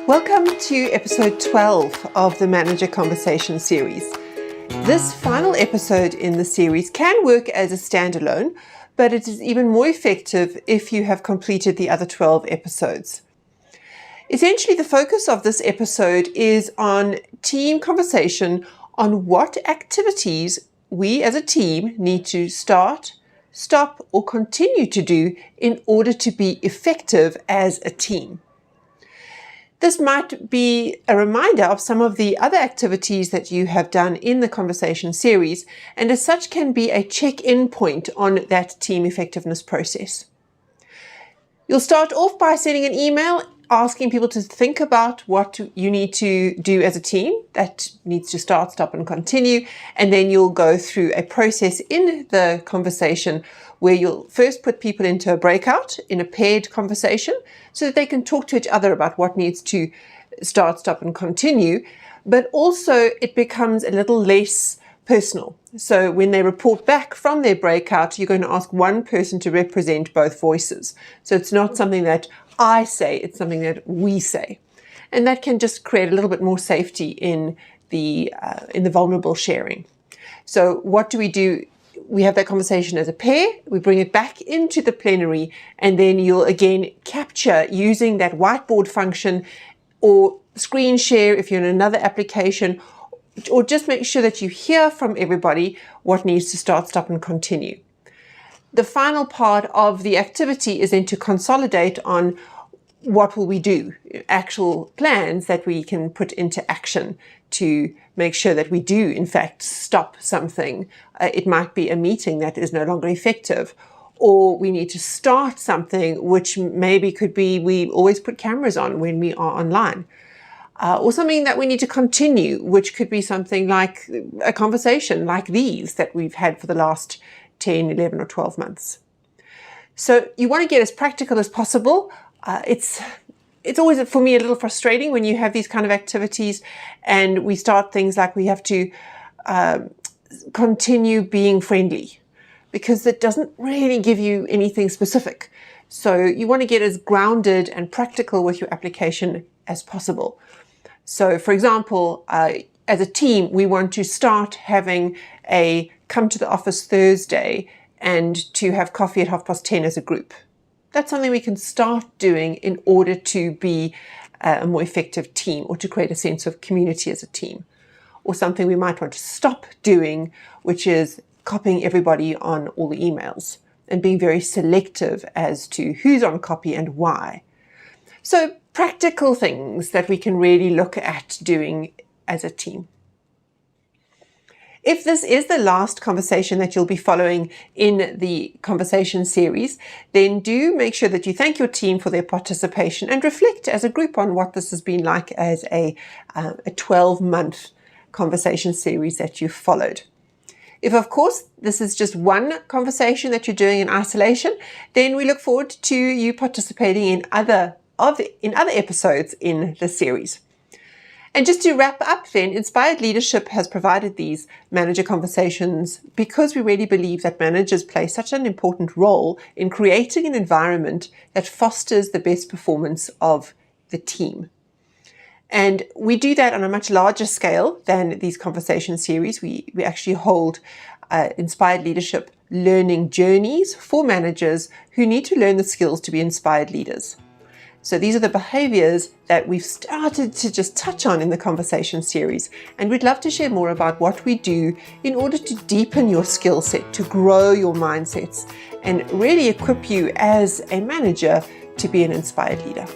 Welcome to episode 12 of the Manager Conversation series. This final episode in the series can work as a standalone, but it is even more effective if you have completed the other 12 episodes. Essentially, the focus of this episode is on team conversation on what activities we as a team need to start, stop, or continue to do in order to be effective as a team. This might be a reminder of some of the other activities that you have done in the conversation series, and as such can be a check-in point on that team effectiveness process. You'll start off by sending an email asking people to think about what you need to do as a team. That needs to start, stop, and continue. And then you'll go through a process in the conversation where you'll first put people into a breakout in a paired conversation so that they can talk to each other about what needs to start, stop, and continue. But also it becomes a little less personal. So when they report back from their breakout, you're going to ask one person to represent both voices. So it's not something that I say, it's something that we say. And that can just create a little bit more safety in the vulnerable sharing. So what do? We have that conversation as a pair, we bring it back into the plenary, and then you'll again capture using that whiteboard function or screen share if you're in another application, or just make sure that you hear from everybody what needs to start, stop, and continue. The final part of the activity is then to consolidate on what will we do, actual plans that we can put into action to make sure that we do, in fact, stop something. It might be a meeting that is no longer effective, or we need to start something which maybe could be we always put cameras on when we are online. Or something that we need to continue, which could be something like a conversation like these that we've had for the last 10, 11, or 12 months. So you want to get as practical as possible. It's always, for me, a little frustrating when you have these kind of activities and we start things like we have to continue being friendly, because it doesn't really give you anything specific. So you want to get as grounded and practical with your application as possible. So for example, as a team, we want to start having a come to the office Thursday and to have coffee at 10:30 as a group. That's something we can start doing in order to be a more effective team, or to create a sense of community as a team. Or something we might want to stop doing, which is copying everybody on all the emails and being very selective as to who's on copy and why. So practical things that we can really look at doing as a team. If this is the last conversation that you'll be following in the conversation series, then do make sure that you thank your team for their participation and reflect as a group on what this has been like as a 12-month conversation series that you've followed. If, of course, this is just one conversation that you're doing in isolation, then we look forward to you participating in other episodes in the series. And just to wrap up then, Inspired Leadership has provided these manager conversations because we really believe that managers play such an important role in creating an environment that fosters the best performance of the team. And we do that on a much larger scale than these conversation series. We actually hold Inspired Leadership learning journeys for managers who need to learn the skills to be inspired leaders. So these are the behaviors that we've started to just touch on in the conversation series. And we'd love to share more about what we do in order to deepen your skill set, to grow your mindsets, and really equip you as a manager to be an inspired leader.